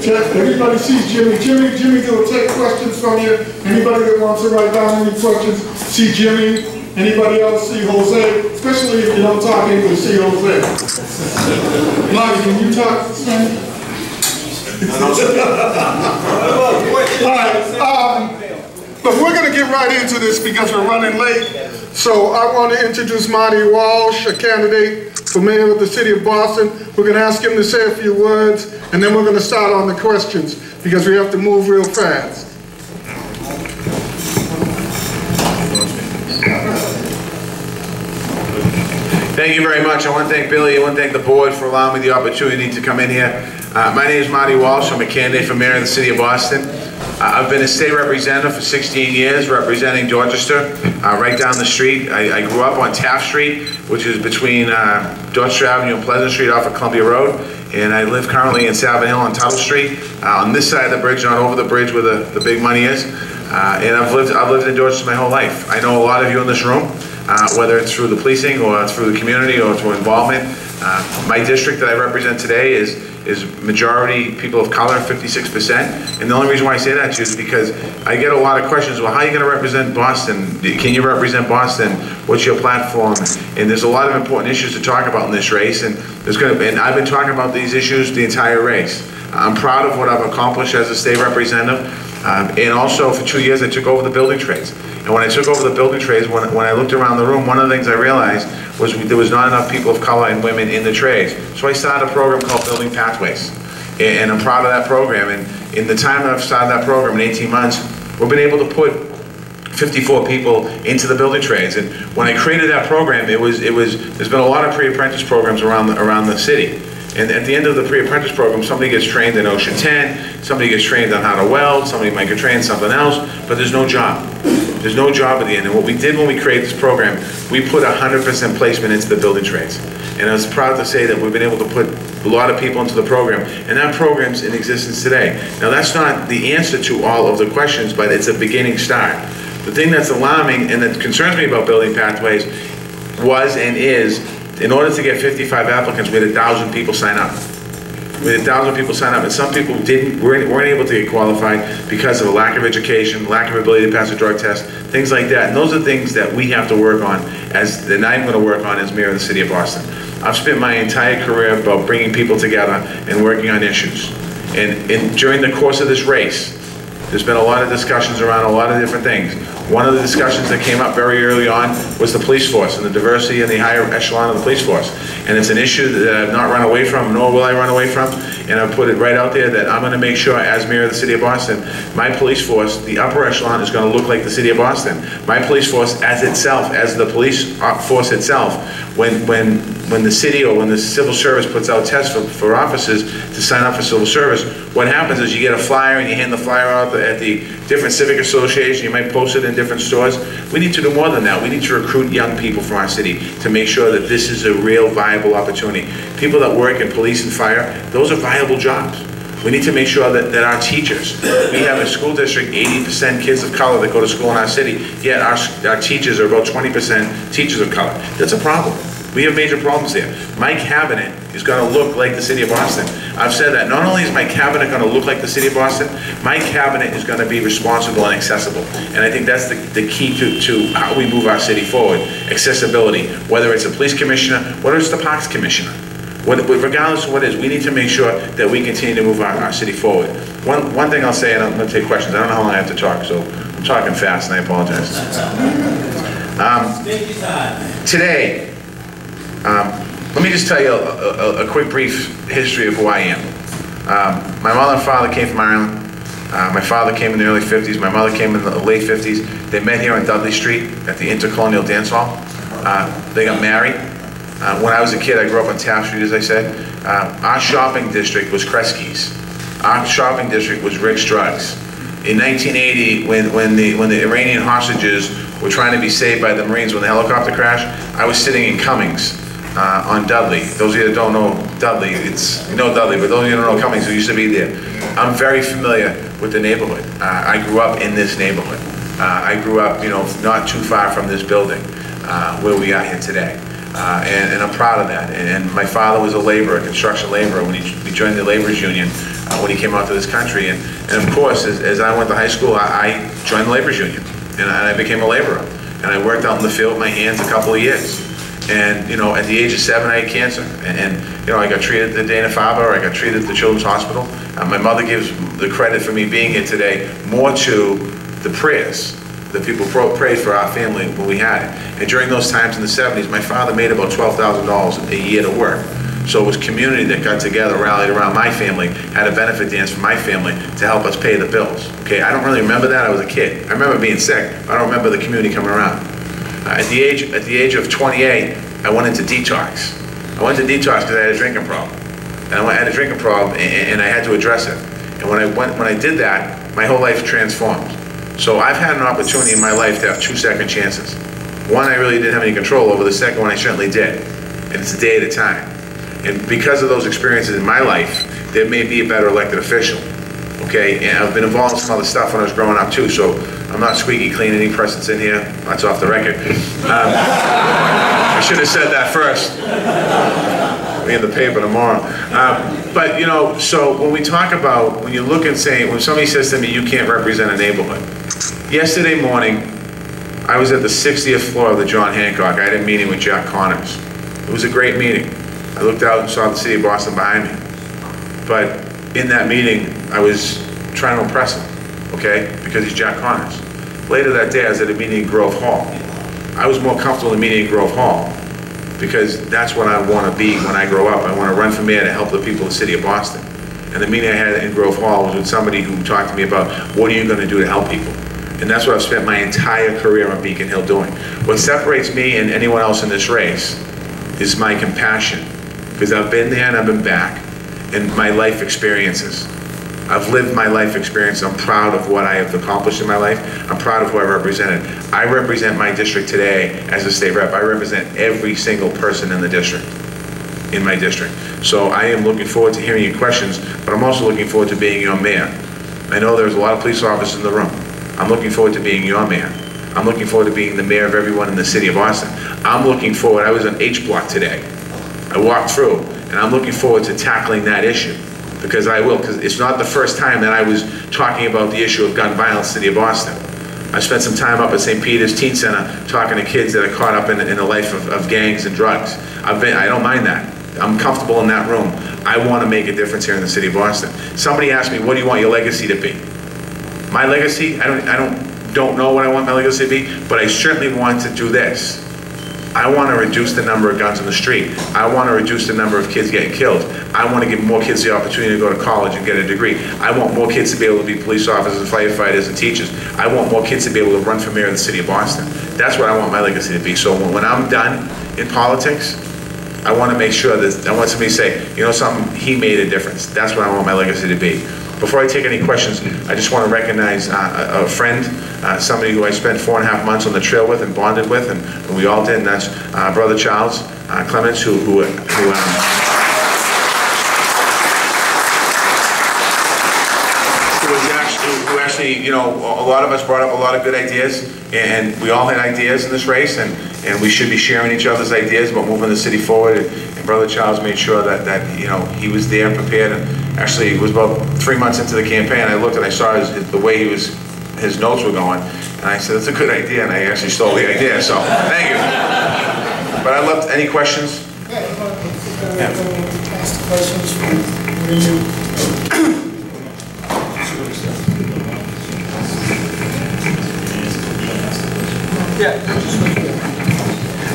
Everybody sees Jimmy. Jimmy will take questions from you. Anybody that wants to write down any questions, see Jimmy. Anybody else see Jose? Especially if you don't talk English, see Jose. Marty, can you talk Spanish? All right. But we're going to get right into this because we're running late. So I want to introduce Marty Walsh, a candidate for mayor of the city of Boston. We're going to ask him to say a few words, and then we're going to start on the questions because we have to move real fast. Thank you very much. I want to thank Billy. I want to thank the board for allowing me the opportunity to come in here. My name is Marty Walsh. I'm a candidate for mayor of the city of Boston. I've been a state representative for 16 years, representing Dorchester, right down the street. I grew up on Taft Street, which is between Dorchester Avenue and Pleasant Street off of Columbia Road. And I live currently in Savin Hill on Tuttle Street, on this side of the bridge, not over the bridge where the big money is. And I've lived in Dorchester my whole life. I know a lot of you in this room, whether it's through the policing or through the community or through involvement. My district that I represent today is majority people of color, 56%. And the only reason why I say that to you is because I get a lot of questions, well, how are you going to represent Boston? Can you represent Boston? What's your platform? And there's a lot of important issues to talk about in this race, and I've been talking about these issues the entire race. I'm proud of what I've accomplished as a state representative, and also for 2 years I took over the building trades. And when I took over the building trades, when I looked around the room, one of the things I realized was there was not enough people of color and women in the trades. So I started a program called Building Pathways. And I'm proud of that program. And in the time that I've started that program, in 18 months, we've been able to put 54 people into the building trades. And when I created that program, there's been a lot of pre-apprentice programs around the city. And at the end of the pre-apprentice program, somebody gets trained in Ocean 10, somebody gets trained on how to weld, somebody might get trained in something else, but there's no job. There's no job at the end. And what we did when we created this program, we put 100% placement into the building trades. And I was proud to say that we've been able to put a lot of people into the program, and that program's in existence today. Now that's not the answer to all of the questions, but it's a beginning start. The thing that's alarming and that concerns me about Building Pathways was and is, in order to get 55 applicants, we had 1,000 people sign up. We had 1,000 people sign up, and some people weren't able to get qualified because of a lack of education, lack of ability to pass a drug test, things like that. And those are things that we have to work on, and I'm going to work on as mayor of the city of Boston. I've spent my entire career about bringing people together and working on issues. And during the course of this race, there's been a lot of discussions around a lot of different things. One of the discussions that came up very early on was the police force and the diversity in the higher echelon of the police force. And it's an issue that I've not run away from, nor will I run away from. And I've put it right out there that I'm going to make sure, as mayor of the city of Boston, my police force, the upper echelon, is going to look like the city of Boston. My police force as itself, as the police force itself, when the city or when the civil service puts out tests for officers to sign up for civil service, what happens is you get a flyer and you hand the flyer out at the different civic associations, you might post it in different stores. We need to do more than that. We need to recruit young people from our city to make sure that this is a real viable opportunity. People that work in police and fire, those are viable jobs. We need to make sure that our teachers, we have a school district, 80% kids of color that go to school in our city, yet our teachers are about 20% teachers of color. That's a problem. We have major problems there. My cabinet is going to look like the city of Boston. I've said that. Not only is my cabinet going to look like the city of Boston, my cabinet is going to be responsible and accessible. And I think that's the key to how we move our city forward. Accessibility, whether it's a police commissioner, whether it's the parks commissioner. Regardless of what it is, we need to make sure that we continue to move our city forward. One thing I'll say, and I'm going to take questions. I don't know how long I have to talk, so I'm talking fast, and I apologize. Today, let me just tell you a quick brief history of who I am. My mother and father came from Ireland. My father came in the early 50s. My mother came in the late 50s. They met here on Dudley Street at the Intercolonial Dance Hall. They got married. When I was a kid, I grew up on Taft Street, as I said. Our shopping district was Kresge's. Our shopping district was Rick's Drugs. In 1980, when the Iranian hostages were trying to be saved by the Marines when the helicopter crashed, I was sitting in Cummings on Dudley. Those of you that don't know Dudley, you know Dudley, but those of you that don't know Cummings, who used to be there. I'm very familiar with the neighborhood. I grew up in this neighborhood. I grew up, not too far from this building where we are here today. And I'm proud of that. And my father was a laborer, a construction laborer. When he joined the laborers union, when he came out to this country. And of course, as I went to high school, I joined the laborers union, and I became a laborer. And I worked out in the field with my hands a couple of years. And you know, at the age of 7, I had cancer, and you know, I got treated at the Dana-Farber, I got treated at the Children's Hospital. My mother gives the credit for me being here today more to the prayers that people prayed for our family when we had it. And during those times in the 70s, my father made about $12,000 a year to work. So it was community that got together, rallied around my family, had a benefit dance for my family to help us pay the bills. Okay, I don't really remember that. I was a kid. I remember being sick. I don't remember the community coming around. At the age of 28, I went into detox. I went to detox because I had a drinking problem. And I had a drinking problem, and I had to address it. And when I did that, my whole life transformed. So I've had an opportunity in my life to have 2 second chances. One, I really didn't have any control over. The second one, I certainly did. And it's a day at a time. And because of those experiences in my life, there may be a better elected official. Okay, and I've been involved in some other stuff when I was growing up too, so I'm not squeaky clean. Any precedents in here? That's off the record. I should have said that first. I'll be in the paper tomorrow. But you know, so when we talk about, when you look and say, when somebody says to me, you can't represent a neighborhood. Yesterday morning, I was at the 60th floor of the John Hancock. I had a meeting with Jack Connors. It was a great meeting. I looked out and saw the city of Boston behind me. But in that meeting, I was trying to impress him, okay? Because he's Jack Connors. Later that day, I was at a meeting in Grove Hall. I was more comfortable in a meeting in Grove Hall because that's what I want to be when I grow up. I want to run for mayor to help the people of the city of Boston. And the meeting I had in Grove Hall was with somebody who talked to me about what are you going to do to help people? And that's what I've spent my entire career on Beacon Hill doing. What separates me and anyone else in this race is my compassion. Because I've been there and I've been back. And my life experiences. I've lived my life experience. I'm proud of what I have accomplished in my life. I'm proud of who I represented. I represent my district today as a state rep. I represent every single person in the district, in my district. So I am looking forward to hearing your questions, but I'm also looking forward to being your mayor. I know there's a lot of police officers in the room. I'm looking forward to being your mayor. I'm looking forward to being the mayor of everyone in the city of Boston. I'm looking forward, I was on H Block today. I walked through, and I'm looking forward to tackling that issue. Because I will, because it's not the first time that I was talking about the issue of gun violence in the city of Boston. I spent some time up at St. Peter's Teen Center talking to kids that are caught up in the life of gangs and drugs. I don't mind that. I'm comfortable in that room. I want to make a difference here in the city of Boston. Somebody asked me, what do you want your legacy to be? My legacy, I don't know what I want my legacy to be, but I certainly want to do this. I want to reduce the number of guns in the street. I want to reduce the number of kids getting killed. I want to give more kids the opportunity to go to college and get a degree. I want more kids to be able to be police officers and firefighters and teachers. I want more kids to be able to run for mayor of the city of Boston. That's what I want my legacy to be. So when I'm done in politics, I want to make sure that, I want somebody to say, you know something, he made a difference. That's what I want my legacy to be. Before I take any questions, I just want to recognize a friend, somebody who I spent 4.5 months on the trail with and bonded with, and we all did, and that's Brother Charles Clements, who actually, you know, a lot of us brought up a lot of good ideas, and we all had ideas in this race, and we should be sharing each other's ideas about moving the city forward. And Brother Charles made sure that you know, he was there, prepared, and actually it was about 3 months into the campaign. I looked and I saw the way his notes were going, and I said, that's a good idea, and I actually stole the idea. So thank you. But I loved any questions. Yeah. Ask questions from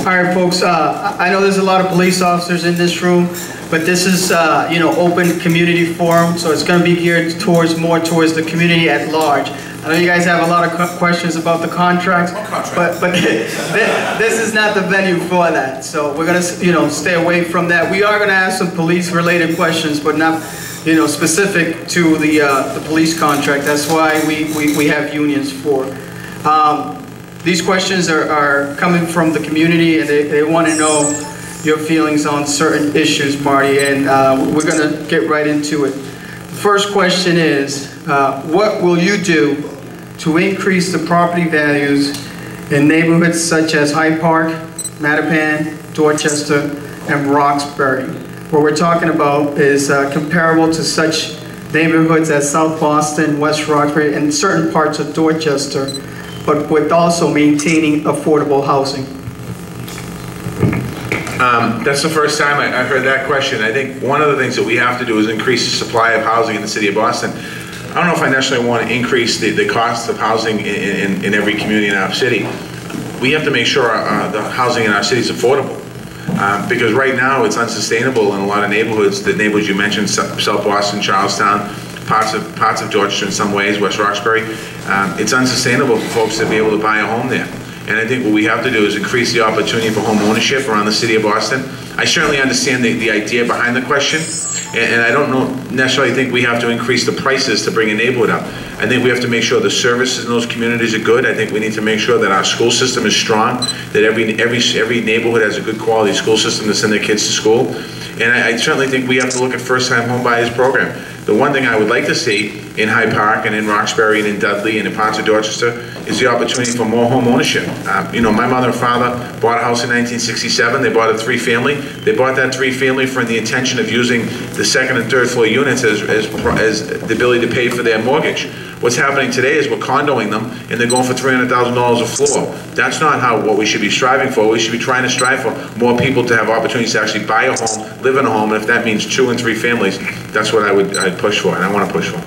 All right, folks, I know there's a lot of police officers in this room, but this is, you know, open community forum, so it's going to be geared more towards the community at large. I know you guys have a lot of questions about the contracts, but this is not the venue for that. So we're going to, you know, stay away from that. We are going to ask some police-related questions, but not, you know, specific to the police contract. That's why we have unions for. These questions are coming from the community, and they want to know your feelings on certain issues, Marty, and we're going to get right into it. The first question is, what will you do to increase the property values in neighborhoods such as Hyde Park, Mattapan, Dorchester, and Roxbury? What we're talking about is comparable to such neighborhoods at South Boston, West Roxbury, and certain parts of Dorchester, but with also maintaining affordable housing? That's the first time I heard that question. I think one of the things that we have to do is increase the supply of housing in the city of Boston. I don't know if I necessarily want to increase the cost of housing in every community in our city. We have to make sure the housing in our city is affordable. Because right now it's unsustainable in a lot of neighborhoods. The neighborhoods you mentioned, South Boston, Charlestown, parts of Dorchester in some ways, West Roxbury. It's unsustainable for folks to be able to buy a home there. And I think what we have to do is increase the opportunity for home ownership around the city of Boston. I certainly understand the idea behind the question, and I don't necessarily think we have to increase the prices to bring a neighborhood up. I think we have to make sure the services in those communities are good. I think we need to make sure that our school system is strong, that every neighborhood has a good quality school system to send their kids to school. And I certainly think we have to look at first-time home buyers program. The one thing I would like to see in Hyde Park and in Roxbury and in Dudley and in parts of Dorchester is the opportunity for more home ownership. You know, my mother and father bought a house in 1967. They bought a 3-family. They bought that 3-family for the intention of using the second and third floor units as the ability to pay for their mortgage. What's happening today is we're condoing them and they're going for $300,000 a floor. That's not what we should be striving for. We should be trying to strive for more people to have opportunities to actually buy a home, live in a home, and if that means 2 and 3 families, that's what I'd push for, and I want to push for.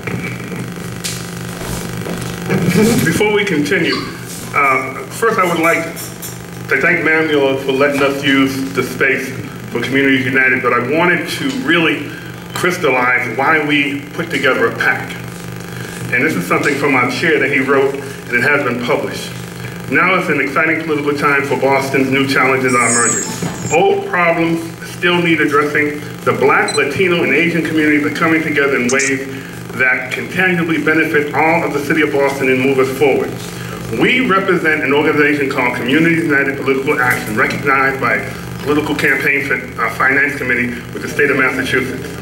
Before we continue, first I would like to thank MAMLEO for letting us use the space for Communities United, but I wanted to really crystallize why we put together a PAC. And this is something from our chair that he wrote, and it has been published. Now is an exciting political time for Boston's new challenges are emerging. Old problems still need addressing. The Black, Latino, and Asian communities are coming together in ways that can tangibly benefit all of the city of Boston and move us forward. We represent an organization called Communities United Political Action, recognized by Political Campaign Finance Committee with the state of Massachusetts.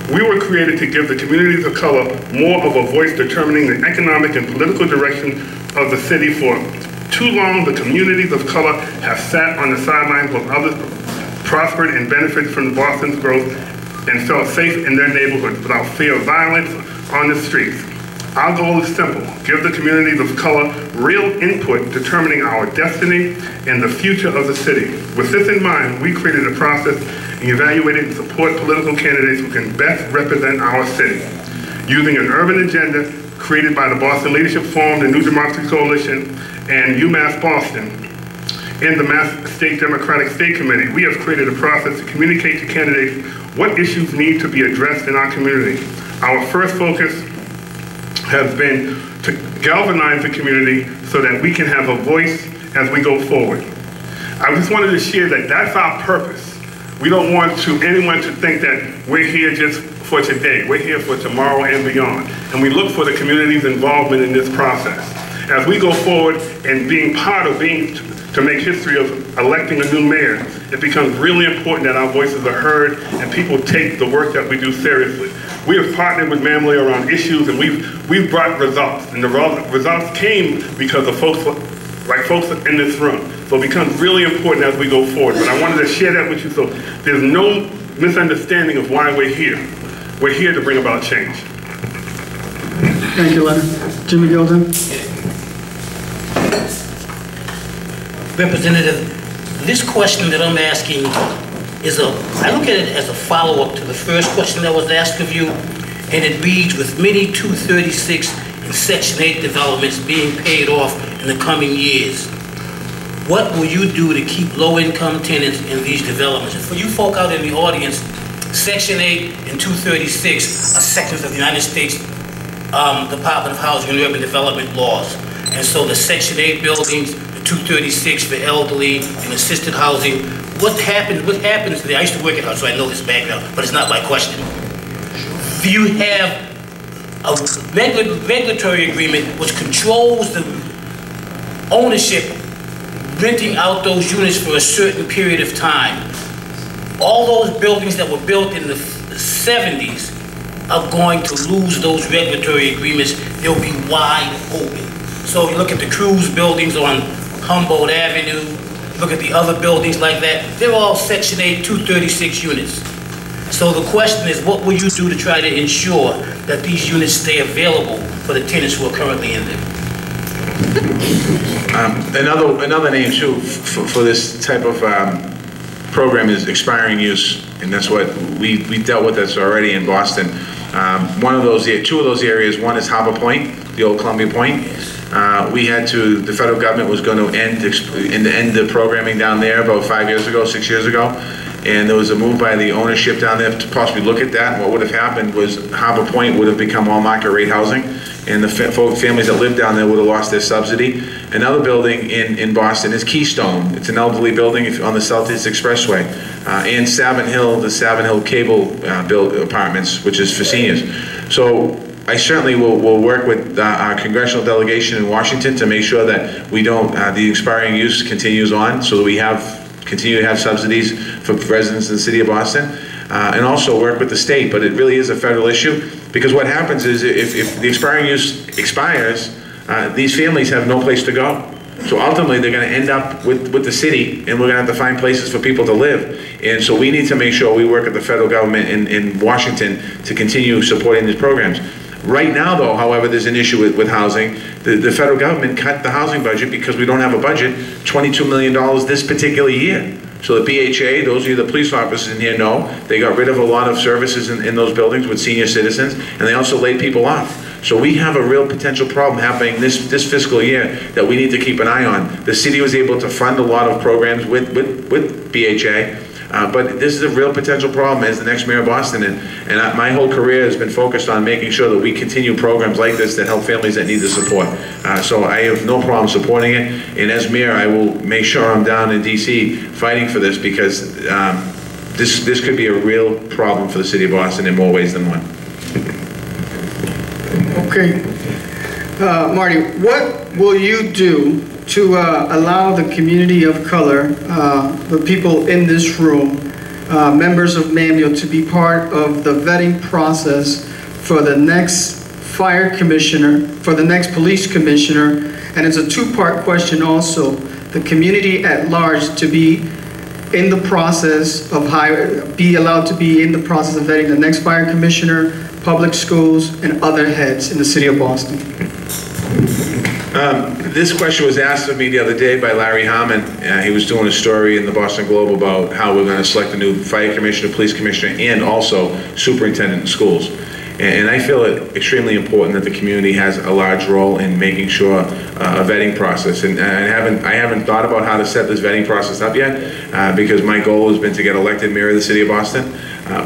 We were created to give the communities of color more of a voice determining the economic and political direction of the city. For too long, the communities of color have sat on the sidelines while others prospered and benefited from Boston's growth and felt safe in their neighborhoods without fear of violence on the streets. Our goal is simple: give the communities of color real input determining our destiny and the future of the city. With this in mind, we created a process and evaluated and support political candidates who can best represent our city. Using an urban agenda created by the Boston Leadership Forum, the New Democracy Coalition, and UMass Boston, and the Mass State Democratic State Committee, we have created a process to communicate to candidates what issues need to be addressed in our community. Our first focus has been to galvanize the community so that we can have a voice as we go forward. I just wanted to share that that's our purpose. We don't want anyone to think that we're here just for today. We're here for tomorrow and beyond. And we look for the community's involvement in this process. As we go forward and being part of to make history of electing a new mayor, it becomes really important that our voices are heard and people take the work that we do seriously. We have partnered with MAMLEO around issues, and we've brought results. And the results came because of folks like folks in this room. So it becomes really important as we go forward. But I wanted to share that with you so there's no misunderstanding of why we're here. We're here to bring about change. Thank you, Leonard. Jimmy Gilden. Representative, this question that I'm asking I look at it as a follow-up to the first question that was asked of you, and it reads, with many 236 and Section 8 developments being paid off in the coming years, what will you do to keep low-income tenants in these developments? And for you folk out in the audience, Section 8 and 236 are sections of the United States Department of Housing and Urban Development laws. And so the Section 8 buildings, the 236 for elderly and assisted housing, what happens there? I used to work at house, so I know this background, but it's not my question. Do you have a regulatory agreement which controls the ownership, renting out those units for a certain period of time? All those buildings that were built in the 70s are going to lose those regulatory agreements. They'll be wide open. So you look at the Cruz buildings on Humboldt Avenue, look at the other buildings like that, they're all Section 8, 236 units. So the question is, what will you do to try to ensure that these units stay available for the tenants who are currently in them? Another name too for this type of program is expiring use, and that's what we dealt with this already in Boston. Two of those areas, one is Harbor Point, the old Columbia Point. The federal government was going to end the programming down there about 6 years ago. And there was a move by the ownership down there to possibly look at that. What would have happened was Harbor Point would have become all market rate housing, and the families that lived down there would have lost their subsidy. Another building in Boston is Keystone. It's an elderly building on the Southeast Expressway. And Savin Hill, the Savin Hill Cable Apartments, which is for seniors. So I certainly will work with our congressional delegation in Washington to make sure that we don't, the expiring use continues on, so that we continue to have subsidies for residents in the city of Boston, and also work with the state. But it really is a federal issue, because what happens is if the expiring use expires, these families have no place to go. So ultimately they're going to end up with the city, and we're going to have to find places for people to live. And so we need to make sure we work with the federal government in Washington to continue supporting these programs. Right now, though, however, there's an issue with housing. The federal government cut the housing budget because we don't have a budget, $22 million this particular year. So the BHA, those of you, the police officers in here know, they got rid of a lot of services in those buildings with senior citizens, and they also laid people off. So we have a real potential problem happening this fiscal year that we need to keep an eye on. The city was able to fund a lot of programs with BHA, but this is a real potential problem as the next mayor of Boston, and my whole career has been focused on making sure that we continue programs like this that help families that need the support. So I have no problem supporting it, and as mayor I will make sure I'm down in DC fighting for this, because this could be a real problem for the city of Boston in more ways than one. Okay. Marty, what will you do to allow the community of color, the people in this room, members of MAMLEO, to be part of the vetting process for the next fire commissioner, for the next police commissioner? And it's a two-part question also. The community at large to be in the process of be allowed to be in the process of vetting the next fire commissioner, public schools, and other heads in the city of Boston. This question was asked of me the other day by Larry Harmon. He was doing a story in the Boston Globe about how we're going to select a new fire commissioner, police commissioner, and also superintendent in schools. And I feel it extremely important that the community has a large role in making sure a vetting process. And I haven't thought about how to set this vetting process up yet, because my goal has been to get elected mayor of the city of Boston.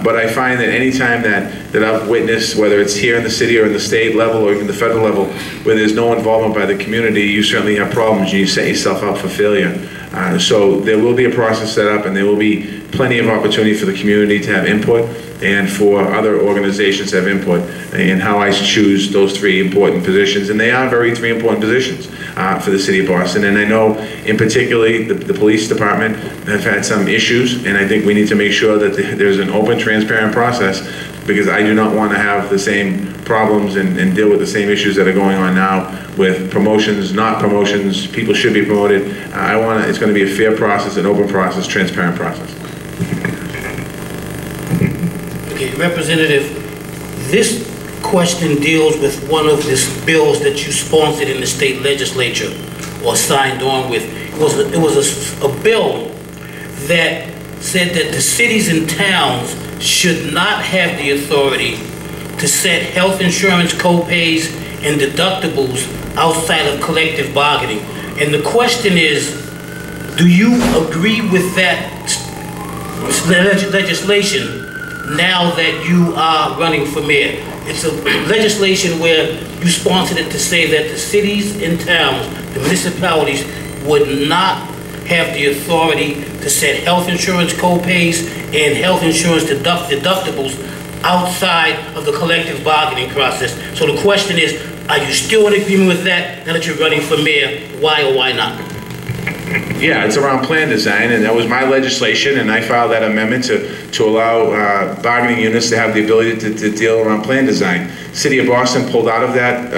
But I find that any time that I've witnessed, whether it's here in the city or in the state level or even the federal level, where there's no involvement by the community, you certainly have problems and you set yourself up for failure. So there will be a process set up, and there will be plenty of opportunity for the community to have input and for other organizations to have input in how I choose those three important positions. And they are three important positions for the city of Boston. And I know in particularly the police department have had some issues, and I think we need to make sure that there's an open, transparent process, because I do not want to have the same problems and deal with the same issues that are going on now with promotions, not promotions. People should be promoted. It's going to be a fair process, an open process, transparent process. Okay, Representative, this question deals with one of the bills that you sponsored in the state legislature or signed on with. It was a bill that said that the cities and towns should not have the authority to set health insurance co-pays and deductibles outside of collective bargaining. And the question is, do you agree with that legislation now that you are running for mayor? It's a legislation where you sponsored it to say that the cities and towns, the municipalities, would not have the authority to set health insurance co-pays and health insurance deductibles outside of the collective bargaining process. So the question is, are you still in agreement with that now that you're running for mayor? Why or why not? Yeah, it's around plan design, and that was my legislation, and I filed that amendment to allow bargaining units to have the ability to deal around plan design. City of Boston pulled out of that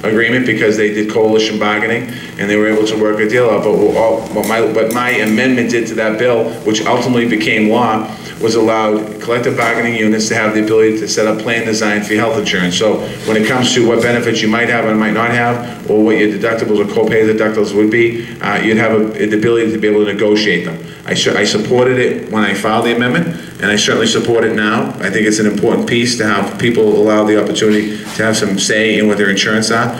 agreement because they did coalition bargaining and they were able to work a deal out. But what my amendment did to that bill, which ultimately became law, was allowed collective bargaining units to have the ability to set up plan design for your health insurance. So when it comes to what benefits you might have and might not have, or what your deductibles or copay deductibles would be, you'd have the ability to be able to negotiate them. I supported it when I filed the amendment, and I certainly support it now. I think it's an important piece to have people allow the opportunity to have some say in what their insurance are.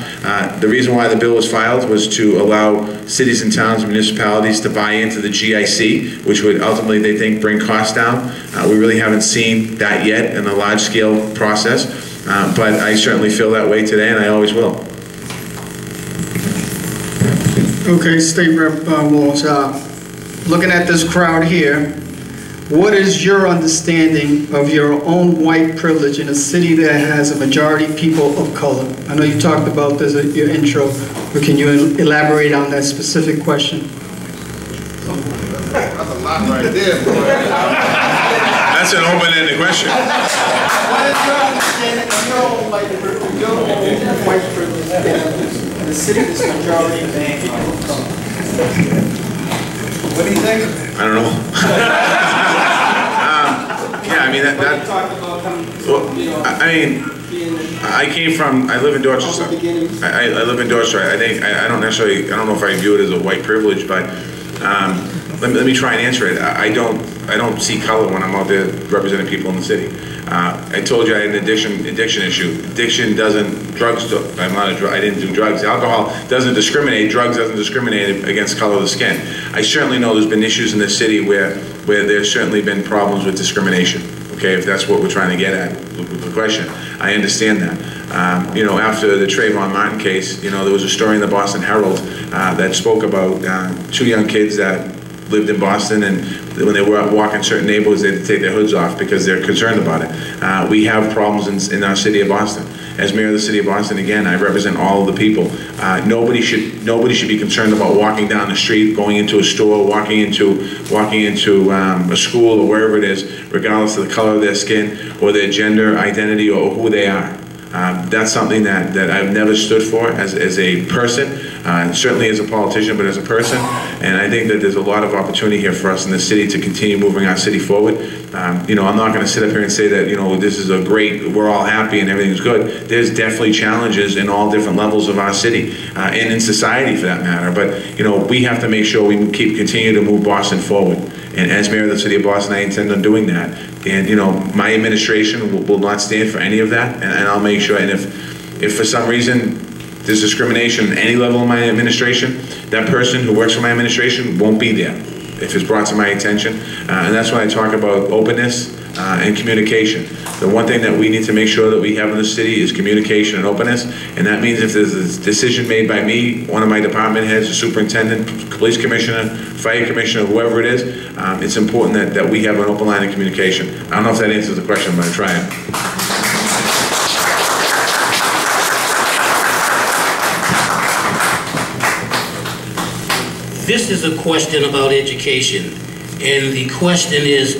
The reason why the bill was filed was to allow cities and towns and municipalities to buy into the GIC, which would ultimately, they think, bring costs down. We really haven't seen that yet in a large-scale process, but I certainly feel that way today, and I always will. Okay, State Rep Walsh, looking at this crowd here, what is your understanding of your own white privilege in a city that has a majority people of color? I know you talked about this in your intro, but can you elaborate on that specific question? That's a lot right there, boy. That's an open-ended question. What is your understanding of your own white privilege in a city that's majority people of color? What do you think? I don't know. Yeah, I mean, I live in Dorchester. I live in Dorchester. I don't know if I view it as a white privilege, but let me try and answer it. I don't see color when I'm out there representing people in the city. I told you I had an addiction issue. Addiction doesn't, I didn't do drugs. Alcohol doesn't discriminate, drugs doesn't discriminate against color of the skin. I certainly know there's been issues in this city where there's certainly been problems with discrimination, okay, if that's what we're trying to get at with the question. I understand that. You know, after the Trayvon Martin case, you know, there was a story in the Boston Herald that spoke about 2 young kids that lived in Boston, and when they were walking certain neighborhoods, they had to take their hoods off because they're concerned about it. We have problems in our city of Boston. As mayor of the city of Boston, again, I represent all of the people. Nobody should be concerned about walking down the street, going into a store, walking into a school or wherever it is, regardless of the color of their skin or their gender identity or who they are. That's something that I've never stood for as a person, certainly as a politician, but as a person. And I think that there's a lot of opportunity here for us in the city to continue moving our city forward. You know, I'm not going to sit up here and say that, you know, this is a great, we're all happy and everything's good. There's definitely challenges in all different levels of our city and in society for that matter. But, you know, we have to make sure we continue to move Boston forward. And as mayor of the city of Boston, I intend on doing that. And, you know, my administration will not stand for any of that, and I'll make sure, and if for some reason there's discrimination at any level of my administration, that person who works for my administration won't be there if it's brought to my attention. And that's when I talk about openness and communication. The one thing that we need to make sure that we have in the city is communication and openness, and that means if there's a decision made by me, one of my department heads, the superintendent, police commissioner, fire commissioner, whoever it is, it's important that we have an open line of communication. I don't know if that answers the question, but I'm trying. This is a question about education, and the question is,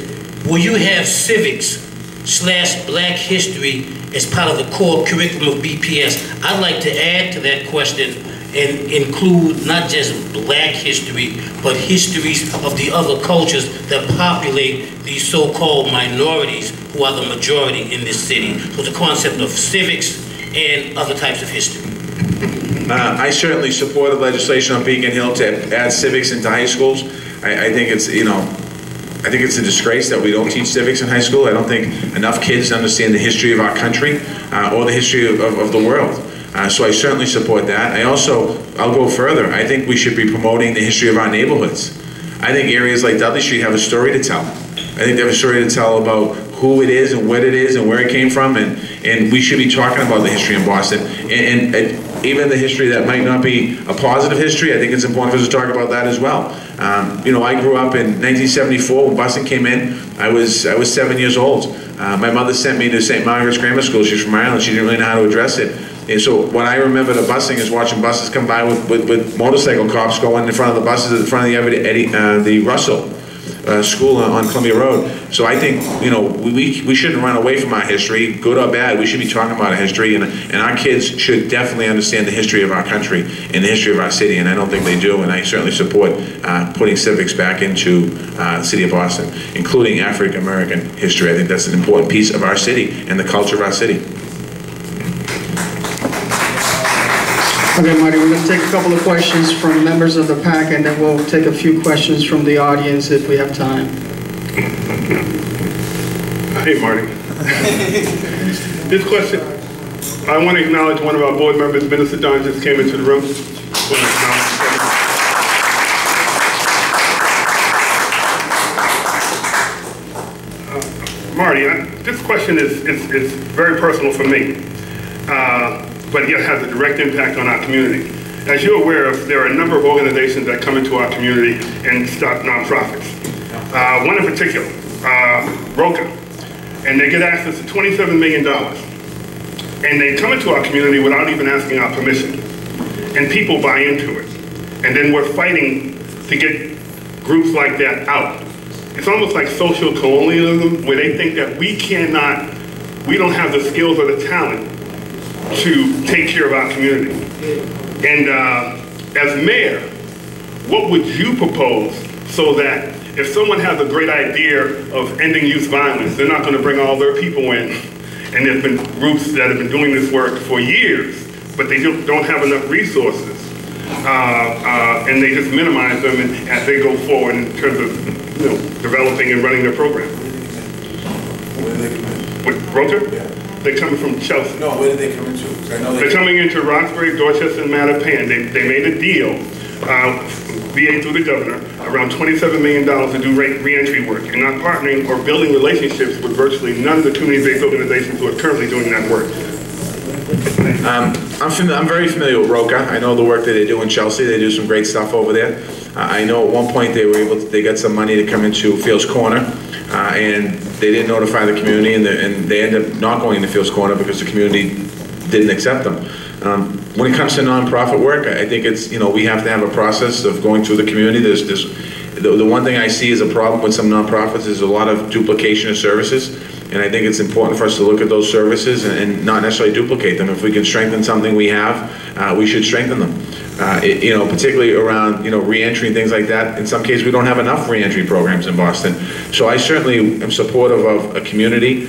will you have civics/Black history as part of the core curriculum of BPS? I'd like to add to that question and include not just Black history, but histories of the other cultures that populate these so-called minorities who are the majority in this city. So the concept of civics and other types of history. I certainly supported legislation on Beacon Hill to add civics into high schools. I think it's, you know, I think it's a disgrace that we don't teach civics in high school. I don't think enough kids understand the history of our country or the history of the world. So I certainly support that. I'll go further. I think we should be promoting the history of our neighborhoods. I think areas like Dudley Street have a story to tell. I think they have a story to tell about who it is and what it is and where it came from, and we should be talking about the history in Boston. And even the history that might not be a positive history, I think it's important for us to talk about that as well. You know, I grew up in 1974 when busing came in. I was 7 years old. My mother sent me to St. Margaret's Grammar School. She's from Ireland. She didn't really know how to address it. And so when I remember the busing is watching buses come by with motorcycle cops going in front of the buses, in front of the Russell school on Columbia Road. So I think, you know, we shouldn't run away from our history, good or bad. We should be talking about our history, and our kids should definitely understand the history of our country and the history of our city, and I don't think they do, and I certainly support putting civics back into the city of Boston, including African American history. I think that's an important piece of our city and the culture of our city. Okay, Marty, we're going to take a couple of questions from members of the PAC, and then we'll take a few questions from the audience if we have time. Hey, Marty. This question, I want to acknowledge one of our board members, Minister Don, just came into the room. Marty, this question is very personal for me. But it has a direct impact on our community. As you're aware of, there are a number of organizations that come into our community and start nonprofits. One in particular, ROCA, and they get access to $27 million. And they come into our community without even asking our permission. And people buy into it. And then we're fighting to get groups like that out. It's almost like social colonialism, where they think that we don't have the skills or the talent to take care of our community. And as mayor, what would you propose so that if someone has a great idea of ending youth violence, they're not going to bring all their people in, and there's been groups that have been doing this work for years, but they don't have enough resources, and they just minimize them as they go forward in terms of developing and running their program. With ROCA? Yeah. They're coming from Chelsea. No, where did they come into? I know they're coming into Roxbury, Dorchester, and Mattapan. They made a deal, VA through the governor, around $27 million to do re-entry work, and not partnering or building relationships with virtually none of the community-based organizations who are currently doing that work. I'm very familiar with ROCA. I know the work that they do in Chelsea. They do some great stuff over there. I know at one point they got some money to come into Fields Corner, and they didn't notify the community, and they ended up not going into Fields Corner because the community didn't accept them. When it comes to nonprofit work, I think it's, we have to have a process of going through the community. The one thing I see as a problem with some nonprofits is a lot of duplication of services, and I think it's important for us to look at those services and not necessarily duplicate them. If we can strengthen something we have, we should strengthen them. Particularly around, re-entry and things like that. In some cases, we don't have enough re-entry programs in Boston. So I certainly am supportive of a community,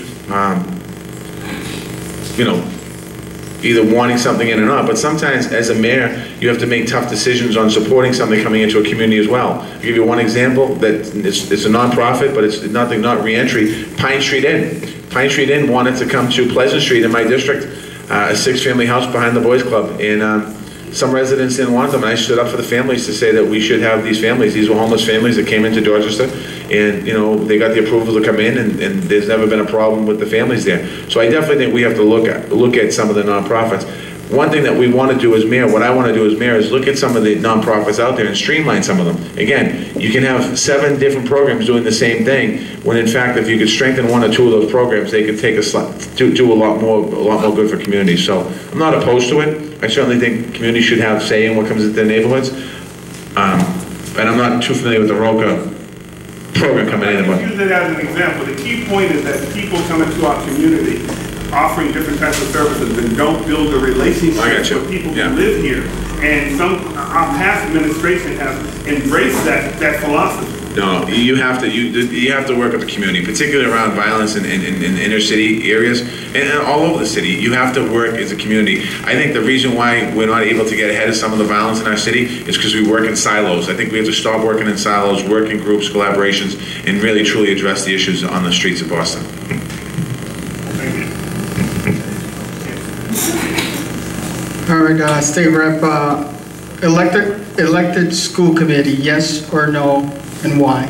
either wanting something in or not, but sometimes as a mayor, you have to make tough decisions on supporting something coming into a community as well. I'll give you one example that it's a nonprofit, but it's not re-entry. Pine Street Inn. Pine Street Inn wanted to come to Pleasant Street in my district, a 6-family house behind the Boys Club, and some residents didn't want them, and I stood up for the families to say that we should have these families. These were homeless families that came into Dorchester, and they got the approval to come in, and there's never been a problem with the families there. So I definitely think we have to look at some of the nonprofits. One thing that we want to do as mayor, what I want to do as mayor, is look at some of the nonprofits out there and streamline some of them. Again, you can have 7 different programs doing the same thing, when in fact, if you could strengthen 1 or 2 of those programs, they could take do a lot more good for communities. So I'm not opposed to it. I certainly think communities should have say in what comes into their neighborhoods. And I'm not too familiar with the ROCA program coming in. I use it as an example. The key point is that people come into our community offering different types of services and don't build a relationship with people who live here. And our past administration has embraced that philosophy. No, you have to work with the community, particularly around violence in inner city areas and all over the city. You have to work as a community. I think the reason why we're not able to get ahead of some of the violence in our city is because we work in silos. I think we have to stop working in silos, work in groups, collaborations, and really truly address the issues on the streets of Boston. All right, State Rep, elected school committee, yes or no, and why?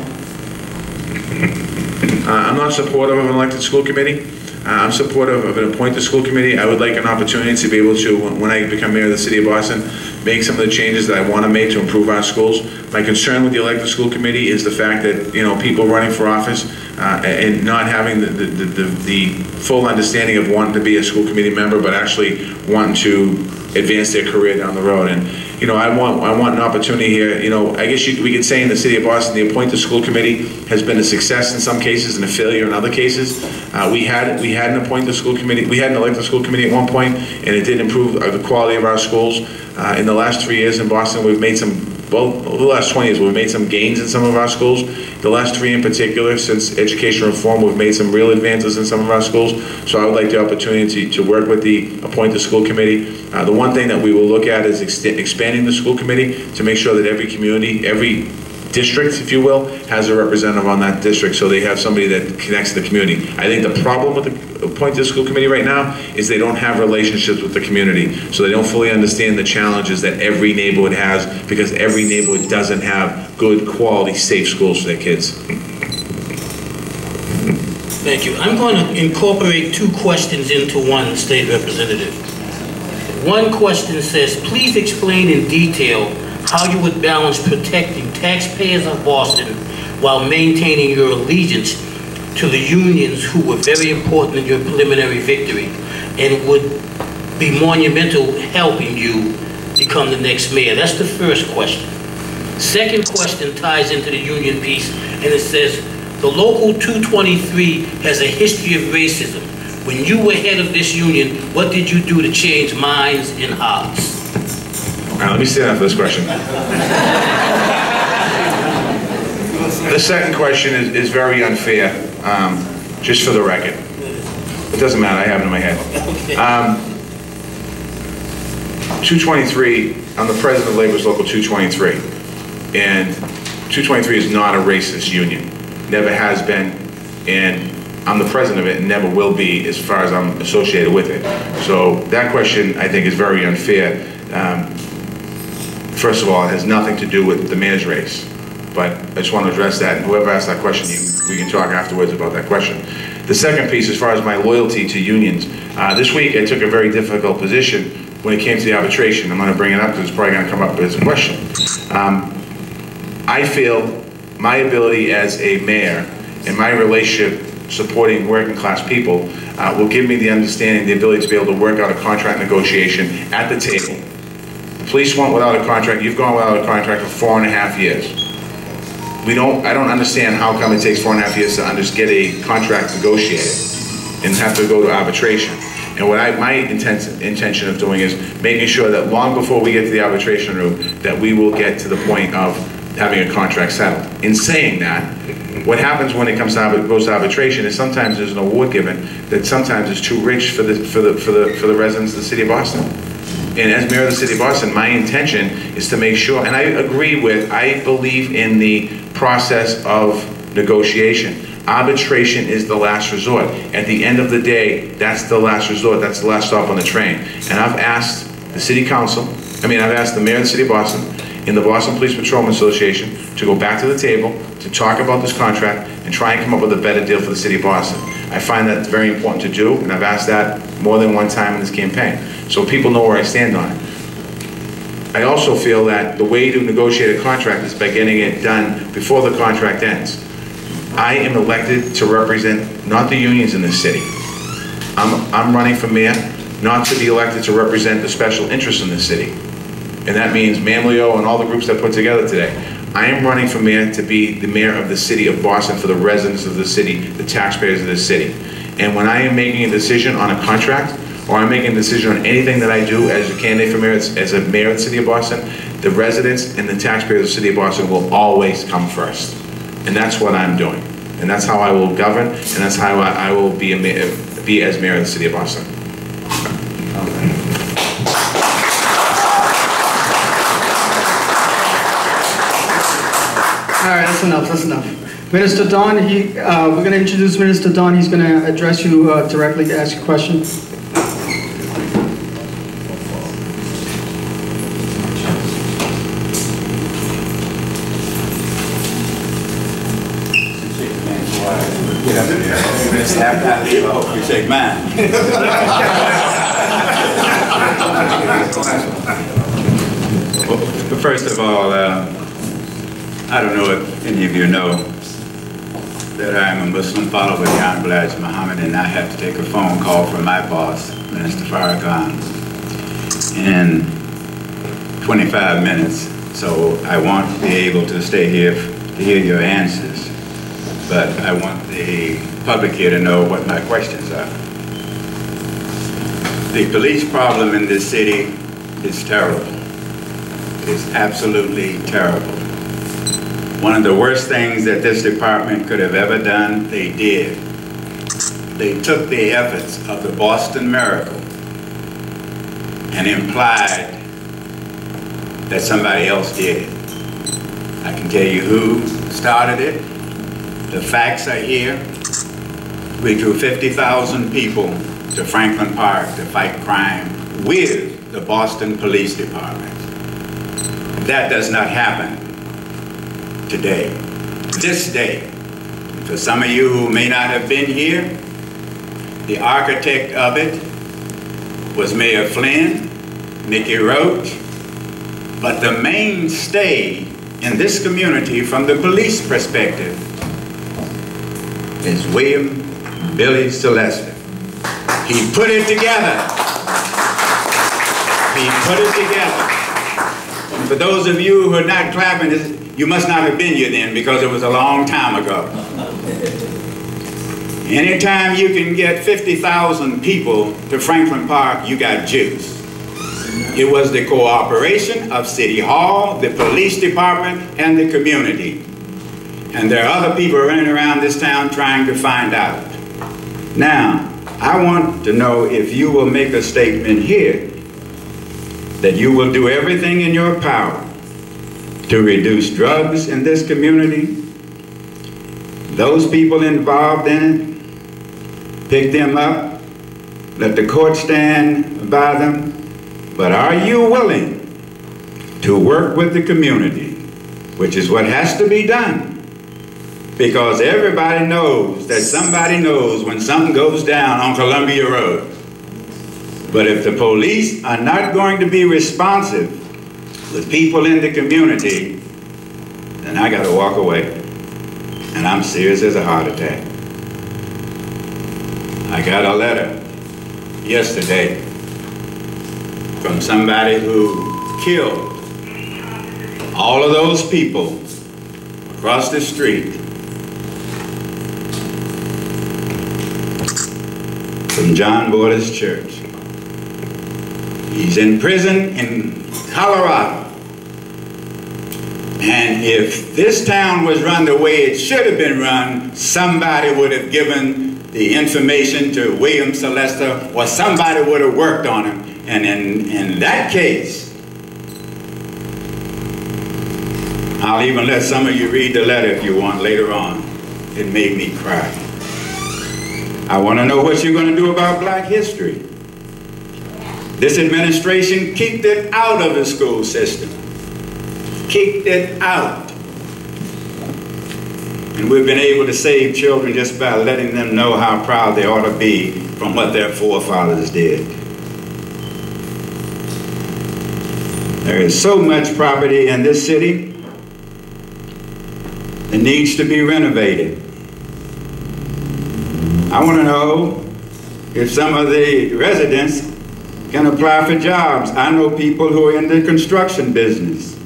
I'm not supportive of an elected school committee. I'm supportive of an appointed school committee. I would like an opportunity to be able to, when I become mayor of the city of Boston, make some of the changes that I want to make to improve our schools. My concern with the elected school committee is the fact that people running for office and not having the full understanding of wanting to be a school committee member, but actually wanting to advance their career down the road. And you know, I want an opportunity here. You know, I guess we could say in the city of Boston, the appointed school committee has been a success in some cases and a failure in other cases. We had an appointed school committee. We had an elected school committee at one point, and it did improve the quality of our schools. In the last 3 years in Boston, we've made some, well, over the last 20 years, we've made some gains in some of our schools. The last 3 in particular, since education reform, we've made some real advances in some of our schools. So I would like the opportunity to work with the appointed school committee. The one thing that we will look at is expanding the school committee to make sure that every community, every district, if you will, has a representative on that district, so they have somebody that connects to the community. I think the problem with the appointed school committee right now is they don't have relationships with the community, so they don't fully understand the challenges that every neighborhood has, because every neighborhood doesn't have good, quality, safe schools for their kids. Thank you. I'm going to incorporate 2 questions into one, State Representative. One question says, please explain in detail how you would balance protecting taxpayers of Boston while maintaining your allegiance to the unions who were very important in your preliminary victory and would be monumental helping you become the next mayor. That's the first question. Second question ties into the union piece, and it says, the local 223 has a history of racism. When you were head of this union, what did you do to change minds and hearts? All right, let me stand up for this question. The second question is very unfair, just for the record. It doesn't matter, I have it in my head. 223, I'm the president of Labor's Local 223. And 223 is not a racist union. Never has been, and I'm the president of it and never will be as far as I'm associated with it. So that question, I think, is very unfair. First of all, it has nothing to do with the mayor's race, but I just want to address that, and whoever asked that question, we can talk afterwards about that question. The second piece, as far as my loyalty to unions, this week I took a very difficult position when it came to the arbitration. I'm going to bring it up because it's probably going to come up as a question. I feel my ability as a mayor and my relationship supporting working class people will give me the understanding, the ability to be able to work out a contract negotiation at the table. The police went without a contract. You've gone without a contract for 4.5 years. I don't understand how come it takes 4.5 years to get a contract negotiated and have to go to arbitration. And what my intention of doing is making sure that long before we get to the arbitration room, that we will get to the point of having a contract settled. In saying that, what happens when it goes to arbitration is sometimes there's an award given that sometimes is too rich for the residents of the city of Boston. And as mayor of the city of Boston, my intention is to make sure, and I believe in the process of negotiation. Arbitration is the last resort. At the end of the day, that's the last resort, that's the last stop on the train. And I've asked the city council, I've asked the mayor of the city of Boston and the Boston Police Patrolman Association to go back to the table, to talk about this contract and try and come up with a better deal for the city of Boston. I find that it's very important to do, and I've asked that more than one time in this campaign, so people know where I stand on it. I also feel that the way to negotiate a contract is by getting it done before the contract ends. I am elected to represent not the unions in this city. I'm running for mayor not to be elected to represent the special interests in this city. And that means MAMLEO and all the groups that put together today. I am running for mayor to be the mayor of the city of Boston for the residents of the city, the taxpayers of this city. And when I am making a decision on a contract, or I'm making a decision on anything that I do as a candidate for mayor, as a mayor of the city of Boston, the residents and the taxpayers of the city of Boston will always come first. And that's what I'm doing. And that's how I will govern, and that's how I will be as mayor of the city of Boston. All right, that's enough. Minister Don, we're going to introduce Minister Don. He's going to address you directly to ask a question. After I leave, I hope you shake mine. Well, first of all, I don't know if any of you know that I am a Muslim follower of the Honorable Elijah Muhammad, and I have to take a phone call from my boss, Minister Farrakhan. And 25 minutes, so I won't be able to stay here to hear your answers. But I want the public here to know what my questions are. The police problem in this city is terrible. It's absolutely terrible. One of the worst things that this department could have ever done, they did. They took the efforts of the Boston Miracle and implied that somebody else did it. I can tell you who started it. The facts are here. We drew 50,000 people to Franklin Park to fight crime with the Boston Police Department. That does not happen today, this day. For some of you who may not have been here, the architect of it was Mayor Flynn, Mickey Roach, but the mainstay in this community from the police perspective is William Billy Sylvester. He put it together. He put it together. And for those of you who are not clapping, you must not have been here then, because it was a long time ago. Anytime you can get 50,000 people to Franklin Park, you got juice. It was the cooperation of City Hall, the police department, and the community. And there are other people running around this town trying to find out. Now, I want to know if you will make a statement here that you will do everything in your power to reduce drugs in this community. Those people involved in it, pick them up, let the court stand by them. But are you willing to work with the community, which is what has to be done? Because everybody knows that somebody knows when something goes down on Columbia Road. But if the police are not going to be responsive with people in the community, then I got to walk away. And I'm serious as a heart attack. I got a letter yesterday from somebody who killed all of those people across the street from John Borders Church. He's in prison in Colorado. And if this town was run the way it should have been run, somebody would have given the information to William Sylvester, or somebody would have worked on him. And in that case, I'll even let some of you read the letter if you want later on. It made me cry. I want to know what you're going to do about black history. This administration kicked it out of the school system. Kicked it out. And we've been able to save children just by letting them know how proud they ought to be from what their forefathers did. There is so much property in this city that needs to be renovated. I want to know if some of the residents can apply for jobs. I know people who are in the construction business.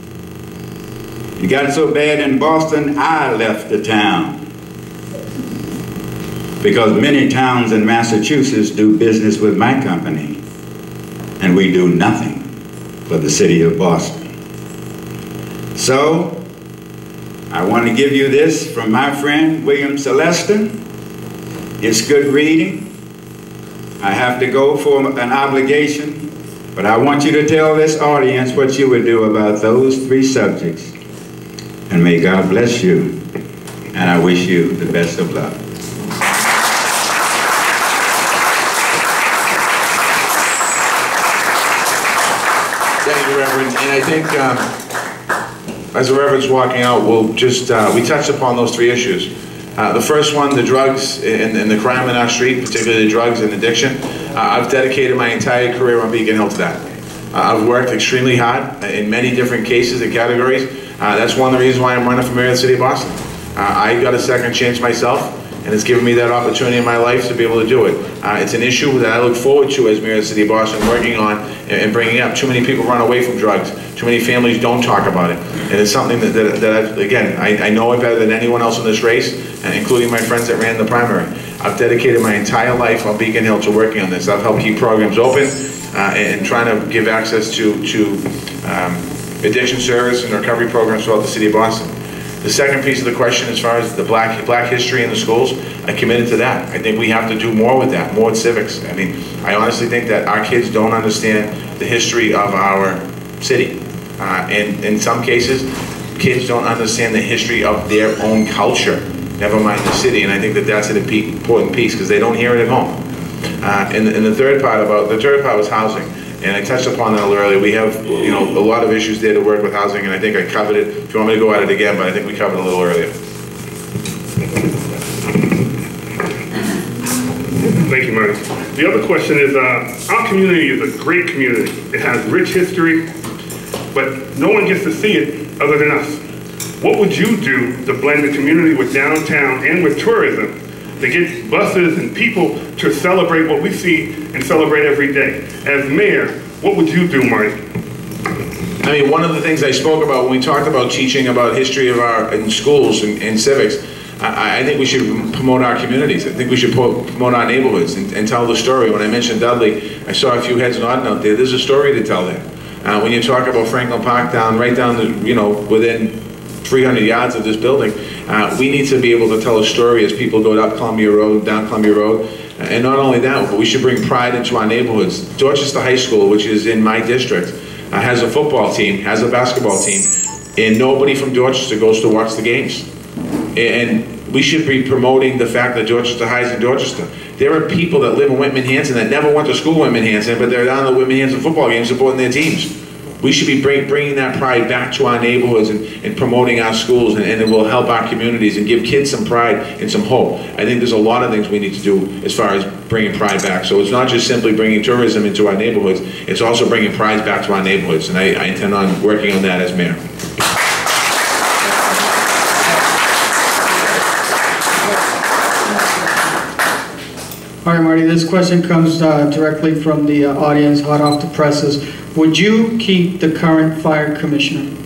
It got so bad in Boston, I left the town. Because many towns in Massachusetts do business with my company, and we do nothing for the city of Boston. So, I want to give you this from my friend, William Sylvester. It's good reading. I have to go for an obligation, but I want you to tell this audience what you would do about those three subjects. And may God bless you, and I wish you the best of luck. Thank you, Reverend. And I think as the Reverend's walking out, we'll just, we touched upon those three issues. The first one, the drugs and the crime in our street, particularly the drugs and addiction. I've dedicated my entire career on Beacon Hill to that. I've worked extremely hard in many different cases and categories. That's one of the reasons why I'm running for mayor of the city of Boston. I got a second chance myself, and it's given me that opportunity in my life to be able to do it. It's an issue that I look forward to as mayor of the city of Boston, working on and bringing up. Too many people run away from drugs. Too many families don't talk about it. And it's something that I've, again, I know it better than anyone else in this race, including my friends that ran the primary. I've dedicated my entire life on Beacon Hill to working on this. I've helped keep programs open and trying to give access to addiction service and recovery programs throughout the city of Boston. The second piece of the question, as far as the black history in the schools, I committed to that. I think we have to do more with that, more with civics. I mean, I honestly think that our kids don't understand the history of our city. And in some cases, kids don't understand the history of their own culture, never mind the city. And I think that that's an important piece because they don't hear it at home. And the third part was housing. And I touched upon that a little earlier. We have, a lot of issues there to work with housing, and I think I covered it. If you want me to go at it again, but I think we covered it a little earlier. Thank you, Marty. The other question is, our community is a great community. It has rich history, but no one gets to see it other than us. What would you do to blend the community with downtown and with tourism to get buses and people to celebrate what we see and celebrate every day? As mayor, what would you do, Marty? I mean, one of the things I spoke about when we talked about teaching about history of in schools and civics, I think we should promote our communities. I think we should promote our neighborhoods and tell the story. When I mentioned Dudley, I saw a few heads nodding out there. There's a story to tell there. When you talk about Franklin Park right down the, within 300 yards of this building, we need to be able to tell a story as people go up Columbia Road, down Columbia Road. And not only that, but we should bring pride into our neighborhoods. Dorchester High School, which is in my district, has a football team, has a basketball team, and nobody from Dorchester goes to watch the games. And we should be promoting the fact that Dorchester High is in Dorchester. There are people that live in Whitman-Hanson that never went to school in Whitman-Hanson, but they're down at the Whitman-Hanson football games supporting their teams. We should be bringing that pride back to our neighborhoods and promoting our schools, and it will help our communities and give kids some pride and some hope. I think there's a lot of things we need to do as far as bringing pride back. So it's not just simply bringing tourism into our neighborhoods, it's also bringing pride back to our neighborhoods, and I intend on working on that as mayor. All right, Marty, this question comes directly from the audience, hot off the presses. Would you keep the current fire commissioner?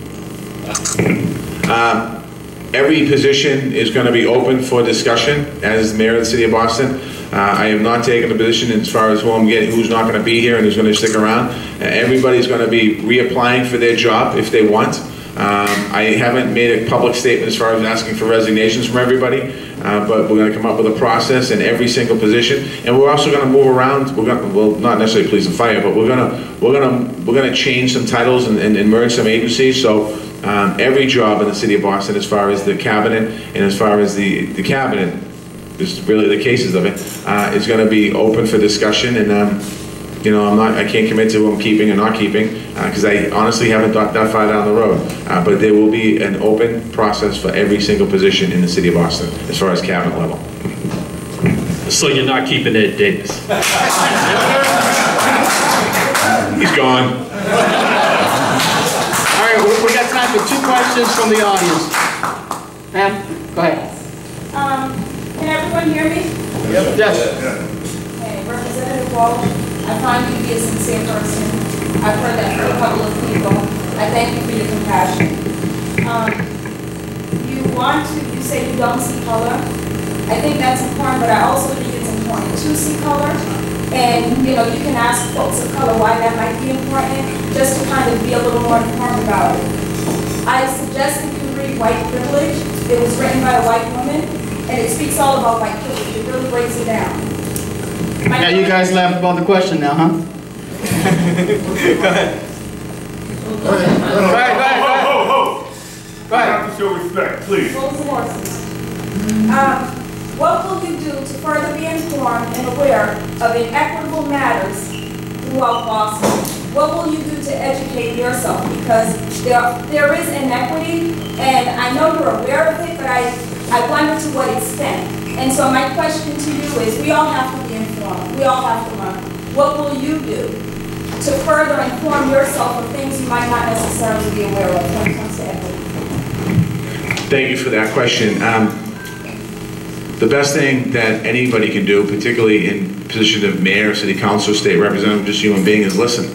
Every position is going to be open for discussion as mayor of the city of Boston. I am not taking a position as far as who's not going to be here and who's going to stick around. Everybody's going to be reapplying for their job if they want. I haven't made a public statement as far as asking for resignations from everybody, but we're going to come up with a process in every single position, and we're also going to move around. We're going to, well, not necessarily police and fire, but we're going to change some titles and merge some agencies. So every job in the city of Boston, as far as the cabinet and as far as the cabinet, is really the cases of it, is going to be open for discussion. And I can't commit to who I'm keeping or not keeping because I honestly haven't thought that far down the road. But there will be an open process for every single position in the city of Boston as far as cabinet level. So you're not keeping Ed Davis? He's gone. All right, we got time for 2 questions from the audience. Ma'am, go ahead. Can everyone hear me? Yes. Okay, Representative Walsh, I find you to be a sincere person. I've heard that from a couple of people. I thank you for your compassion. You say you don't see color. I think that's important, but I also think it's important to see color. And, you can ask folks of color why that might be important, just to kind of be a little more informed about it. I suggest that you read White Privilege. It was written by a white woman, and it speaks all about white privilege. It really breaks it down. Yeah, you guys laughed about the question now, huh? Go ahead. Go ahead. Go ahead. You have to show respect, please. Hold the horses. What will you do to further be informed and aware of inequitable matters throughout Boston? What will you do to educate yourself? Because there is inequity, and I know you're aware of it, but I wonder to what extent. And so my question to you is, we all have to be informed. We all have to learn. What will you do to further inform yourself of things you might not necessarily be aware of when it comes to equity? Thank you for that question. the best thing that anybody can do, particularly in position of mayor, city council, state representative, just human being, is listen.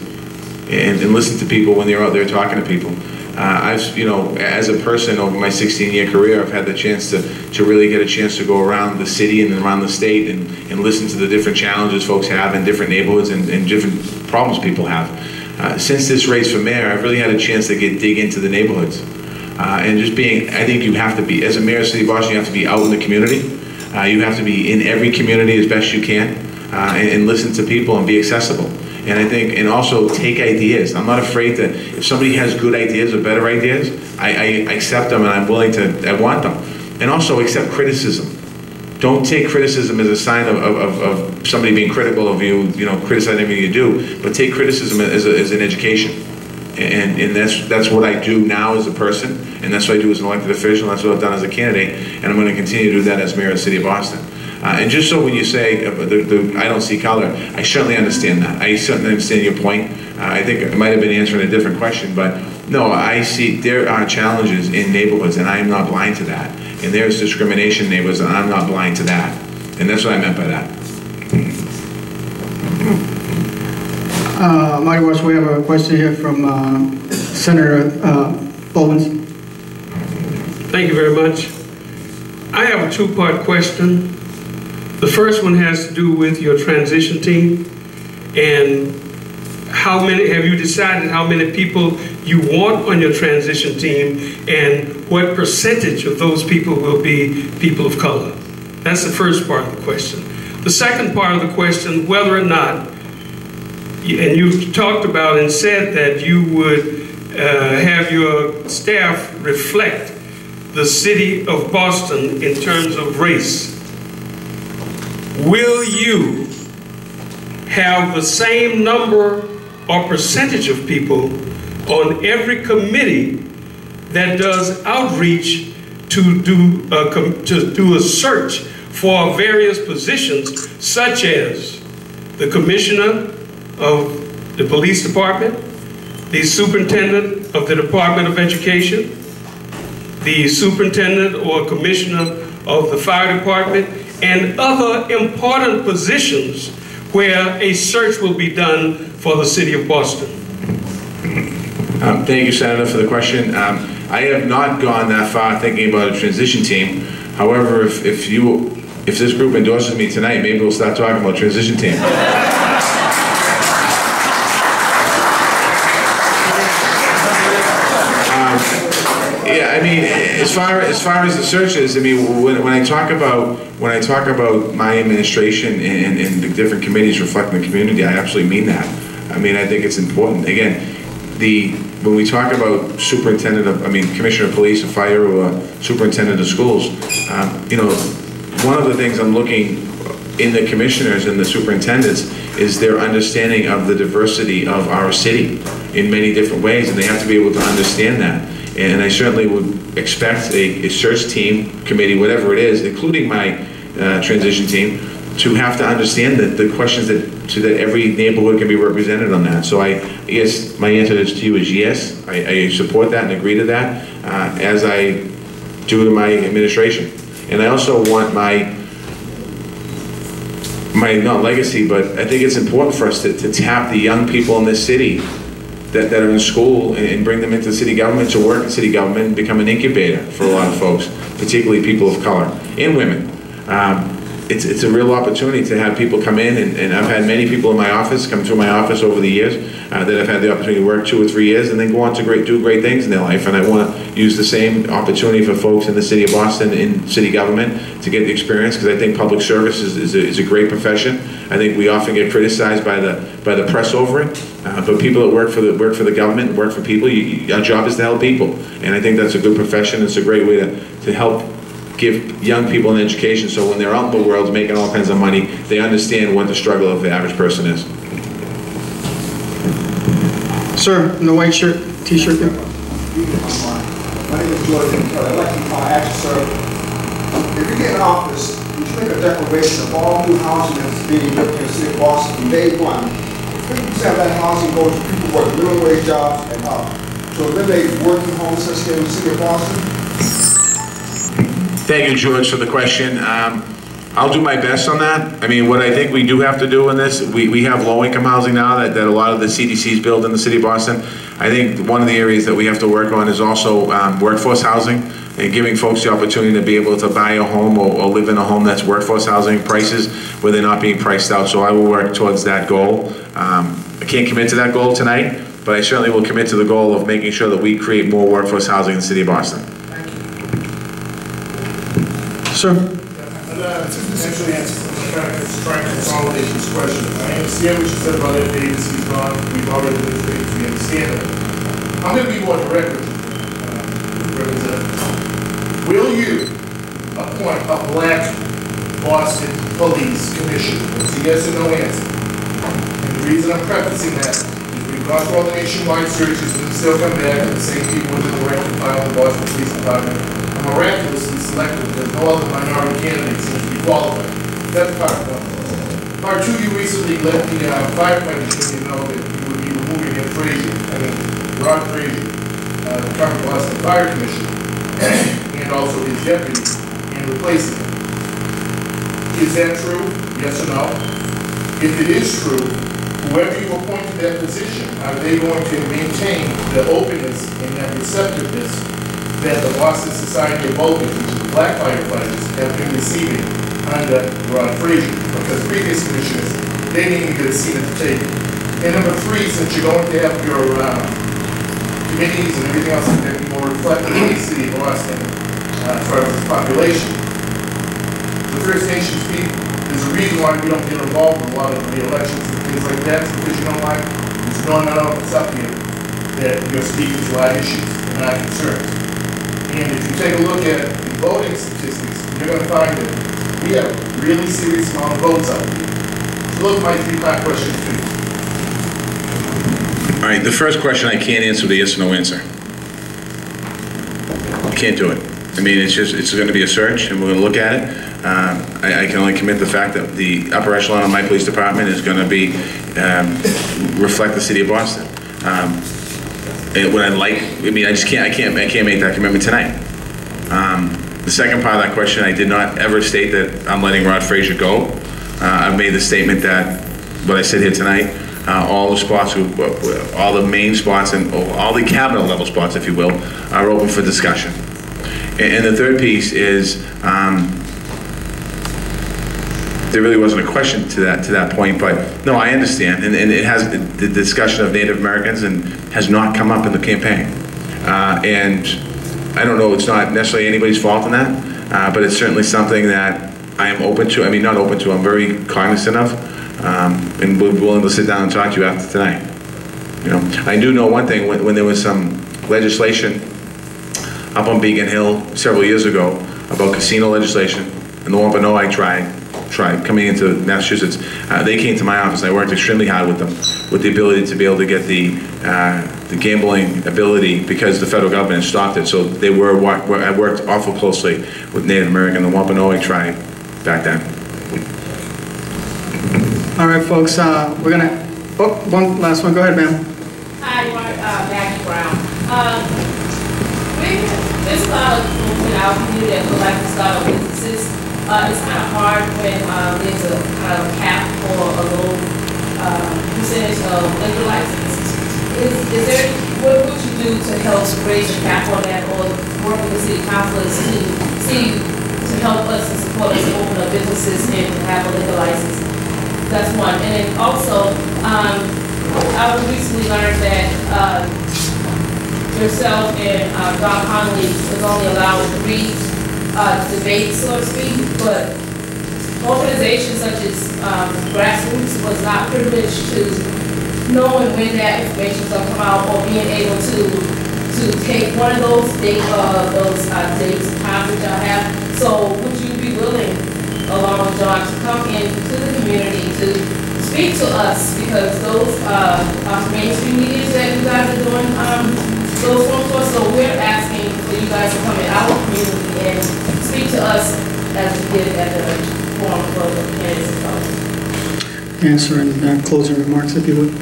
And listen to people when they're out there talking to people. I've, you know, as a person over my 16-year career, I've had the chance to really get a chance to go around the city and around the state and listen to the different challenges folks have in different neighborhoods and different problems people have. Since this race for mayor, I've really had a chance to dig into the neighborhoods. And just being, I think you have to be, as a mayor of the city of Boston, you have to be out in the community. You have to be in every community as best you can and listen to people and be accessible. And I think, and also take ideas. I'm not afraid that if somebody has good ideas or better ideas, I accept them and I'm willing to, I want them. And also accept criticism. Don't take criticism as a sign of somebody being critical of you, you know, criticizing everything you do, but take criticism as an education. And that's what I do now as a person, and that's what I do as an elected official, and that's what I've done as a candidate, and I'm going to continue to do that as mayor of the city of Boston. And just so when you say, I don't see color, I certainly understand that. I certainly understand your point. I think it might have been answering a different question, but no, I see there are challenges in neighborhoods, and I am not blind to that. And there's discrimination in neighborhoods, and I'm not blind to that. And that's what I meant by that. Marty Walsh, we have a question here from Senator Owens. Thank you very much. I have a two-part question. The first one has to do with your transition team and how many, have you decided how many people you want on your transition team and what percentage of those people will be people of color? That's the first part of the question. The second part of the question, whether or not, and you've talked about and said that you would have your staff reflect the city of Boston in terms of race. Will you have the same number or percentage of people on every committee that does outreach to do a search for various positions, such as the commissioner of the police department, the superintendent of the Department of Education, the superintendent or commissioner of the fire department, and other important positions where a search will be done for the city of Boston? Thank you, Senator, for the question. I have not gone that far thinking about a transition team. However, if this group endorses me tonight, maybe we'll start talking about transition team. Yeah, I mean, as far as the searches, I mean, when I talk about my administration and the different committees reflecting the community, I absolutely mean that. I mean, I think it's important. Again, when we talk about superintendent of, commissioner of police or fire or superintendent of schools, you know, one of the things I'm looking in the commissioners and the superintendents is their understanding of the diversity of our city in many different ways, and they have to be able to understand that. And I certainly would expect a search team, committee, whatever it is, including my transition team, to have to understand that the questions so that every neighborhood can be represented on that. So yes, my answer to you is yes. I support that and agree to that, as I do to my administration. And I also want my not legacy, but I think it's important for us to tap the young people in this city that are in school and bring them into city government to work in city government and become an incubator for a lot of folks, particularly people of color and women. It's a real opportunity to have people come in, and I've had many people in my office come through my office over the years that have had the opportunity to work 2 or 3 years and then go on to do great things in their life. And I want to use the same opportunity for folks in the city of Boston in city government to get the experience, because I think public service is a great profession. I think we often get criticized by the press over it, but people that work for the government, work for people, our job is to help people, and I think that's a good profession. It's a great way to help give young people an education, so when they're out in the world making all kinds of money, they understand what the struggle of the average person is. Sir, in the white shirt, t-shirt there. My name is Jordan Kelly. I'd like to ask you, sir, if you get in office, would you make a declaration of all new housing that's being built in the city of Boston from day one? 50% of that housing goes to people who work minimum wage jobs and up. To eliminate working homelessness here in the city of Boston? Thank you, George, for the question. I'll do my best on that. I mean, what I think we do have to do in this, we have low-income housing now that a lot of the CDCs build in the city of Boston. I think one of the areas that we have to work on is also workforce housing and giving folks the opportunity to be able to buy a home or live in a home that's workforce housing prices where they're not being priced out. So I will work towards that goal. I can't commit to that goal tonight, but I certainly will commit to the goal of making sure that we create more workforce housing in the city of Boston. Sir? Essentially, I'm trying to consolidate this question. I understand what you said about if the agency's gone. We've already been things. We understand that. I'm going to be more direct with you, Representative. Will you appoint a black Boston Police Commissioner? It's a yes or no answer. And the reason I'm prefacing that is we've gone through all the nationwide searches and we still come back and the same people within the rank and file of the Boston Police Department are miraculously selected because no other minority candidate seems to be qualified. That's part one. Part two, you recently let the firefighters union know that you would be removing Rod Frazier, the current Boston Fire Commissioner, and also his deputy, and replacing him. Is that true? Yes or no? If it is true, whoever you appoint to that position, are they going to maintain the openness and that receptiveness that the Boston Society of Vulcans, which is the black firefighters, have been receiving under Rod Frazier? Because previous commissioners, they didn't even get a seat at the table. And number three, since you're going to have your committees and everything else that be more reflective in the city of Boston as far as its population, the First Nations people, there's a reason why we don't get involved in a lot of the elections and things like that, because you know why? There's no one else up here that you're speaking to our issues and our concerns. And if you take a look at the voting statistics, you're going to find that we have a really serious amount of votes out here. So look at my three-part questions to you. All right, the first question I can't answer with a yes or no answer. Can't do it. I mean, it's going to be a search, and we're going to look at it. I can only commit the fact that the upper echelon of my police department is going to be reflect the city of Boston. And what I can't make that commitment tonight. The second part of that question, I did not ever state that I'm letting Rod Frazier go. I've made the statement that what I said here tonight, all the spots, all the main spots and all the cabinet level spots, if you will, are open for discussion. And the third piece is, there really wasn't a question to that point, but no, I understand, and it has the discussion of Native Americans and has not come up in the campaign, and I don't know, it's not necessarily anybody's fault in that, but it's certainly something that I am open to. I mean, not open to, I'm very cognizant of, and we're willing to sit down and talk to you after tonight. You know, I do know one thing, when there was some legislation up on Beacon Hill several years ago about casino legislation, and the Wampanoag tribe coming into Massachusetts, they came to my office. I worked extremely hard with them, with the ability to be able to get the gambling ability, because the federal government stopped it. So they I worked awful closely with Native American, the Wampanoag tribe back then. All right, folks, we're gonna, one last one. Go ahead, ma'am. Hi, Maggie Brown. There's a lot of people in our community that would like to start up businesses. It's kind of hard when there's a kind of cap or a low percentage of liquor licenses. Is there, what would you do to help raise the cap on that, or work with the city councilors to help us and support us to open up businesses and have a liquor license? That's one. And then also, I recently learned that yourself and Don Connolly was only allowed 3 debates, so to speak, but organizations such as Grassroots was not privileged to knowing when that information is going to come out, or being able to take one of those dates and times which I have. So would you be willing, along with John, to come into the community to speak to us, because those mainstream media that you guys are doing those phone calls, so we're asking for you guys to come in our community and speak to us as we did at the forum for the candidates. Answer and closing remarks, if you would.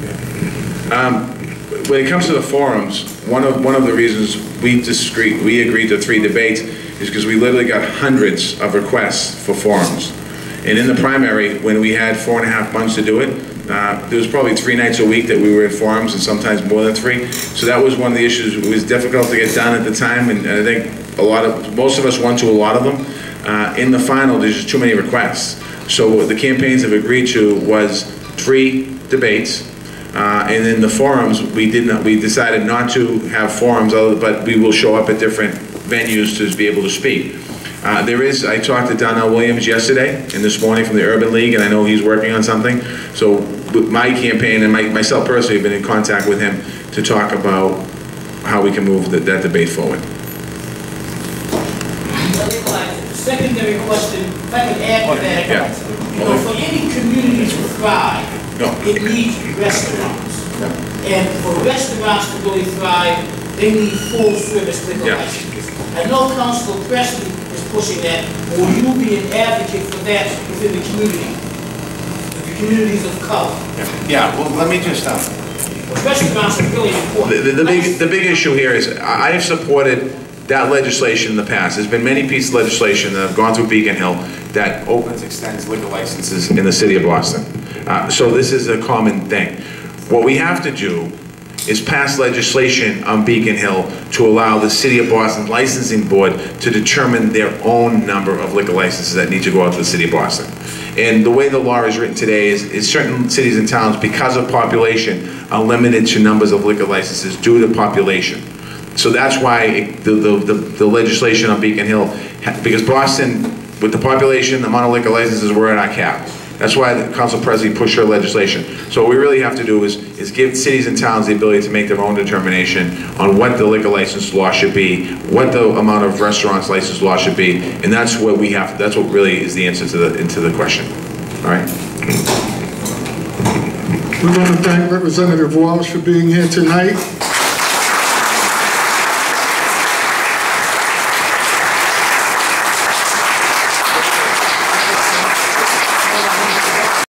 When it comes to the forums, one of the reasons we agreed to 3 debates is because we literally got hundreds of requests for forums. And in the primary, when we had 4.5 months to do it, there was probably 3 nights a week that we were in forums, and sometimes more than 3. So that was one of the issues. It was difficult to get done at the time, and I think most of us went to a lot of them. In the final, there's just too many requests. So what the campaigns have agreed to was 3 debates, and in the forums, we decided not to have forums, but we will show up at different venues to be able to speak. I talked to Donnell Williams yesterday and this morning from the Urban League, and I know he's working on something. So with my campaign and myself personally have been in contact with him to talk about how we can move that debate forward. Secondary question, if I can add to that. Yeah. You know, for any community to thrive, it needs restaurants. And for restaurants to really thrive, they need full-service liquor licenses. I know Councilor Presley is pushing that. Will you be an advocate for that within the community, the communities of color? Yeah. Well, let me just Restaurants are really important. The big issue here is I have supported that legislation in the past. There's been many pieces of legislation that have gone through Beacon Hill that extends liquor licenses in the city of Boston. So this is a common thing. What we have to do is pass legislation on Beacon Hill to allow the City of Boston Licensing Board to determine their own number of liquor licenses that need to go out to the City of Boston. And the way the law is written today is certain cities and towns, because of population, are limited to numbers of liquor licenses due to population. So that's why the legislation on Beacon Hill, because Boston, with the population, the amount of liquor licenses, we're at our cap. That's why Council Presley pushed her legislation. So what we really have to do is give cities and towns the ability to make their own determination on what the liquor license law should be, what the amount of restaurants license law should be, and that's what we have. That's what really is the answer to the question. All right. We want to thank Representative Walsh for being here tonight.